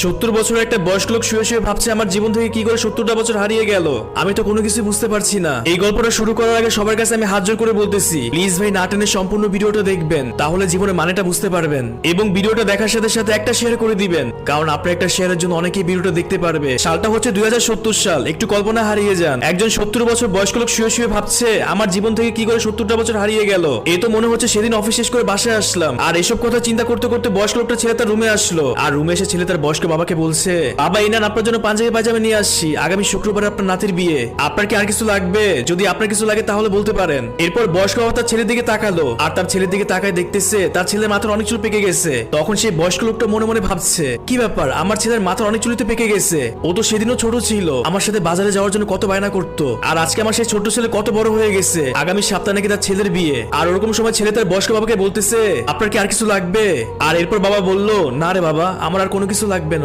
70 বছরের একটা বয়স্ক লোক শুয়ে শুয়ে ভাবছে আমার জীবন থেকে কি করে 70টা বছর হারিয়ে গেল। আমি তো কোনো কিছু বুঝতে পারছি না। এই গল্পটা শুরু করার আগে সবার কাছে আমি হাত জোর করে বলতেছি, প্লিজ ভাই না টেনে সম্পূর্ণ ভিডিওটা দেখবেন, তাহলে জীবনের মানেটা বুঝতে পারবেন। এবং ভিডিওটা দেখার সাথে সাথে একটা শেয়ার করে দিবেন, কারণ আপনার একটা শেয়ারের জন্য অনেকেই ভিডিওটা দেখতে পারবে। সালটা হচ্ছে 2070 সাল। একটু কল্পনা হারিয়ে যান, একজন 70 বছর বয়স্ক লোক শুয়ে শুয়ে ভাবছে আমার জীবন থেকে কি করে 70টা বছর হারিয়ে গেল। এ তো মনে হচ্ছে সেদিন অফিস শেষ করে বাসায় আসলাম, আর এসব কথা চিন্তা করতে করতে বয়স্ক লোকটা ছেলে তার রুমে আসলো, আর রুমে এসে ছেলে তার বয়স্ক বাবাকে বলছে, বাবা এই নেন আপনার জন্য পাঞ্জাবি পায়জামা নিয়ে আসছি, আগামী শুক্রবারে আপনার নাতির বিয়ে, আপনার কি আর কিছু লাগবে? যদি আপনার কিছু লাগে তাহলে বলতে পারেন। এরপর বয়স্ক বাবা তার ছেলের দিকে তাকালো, আর তার ছেলের দিকে তাকায় দেখতেছে তার ছেলের মাথার অনেক চুল পেকে গেছে। তখন সেই বয়স্ক লোকটা মনে মনে ভাবছে, কি ব্যাপার, আমার ছেলের মাথার অনেক চুলিতে পেকে গেছে, ও তো সেদিনও ছোট ছিল, আমার সাথে বাজারে যাওয়ার জন্য কত বায়না করতো, আর আজকে আমার সেই ছোট ছেলে কত বড় হয়ে গেছে, আগামী সপ্তাহে নাকি তার ছেলের বিয়ে। আর ওরকম সময় ছেলে তার বয়স্ক বাবাকে বলতেছে, আপনার কি আর কিছু লাগবে? আর এরপর বাবা বলল, না রে বাবা, আমার আর কোনো কিছু লাগবে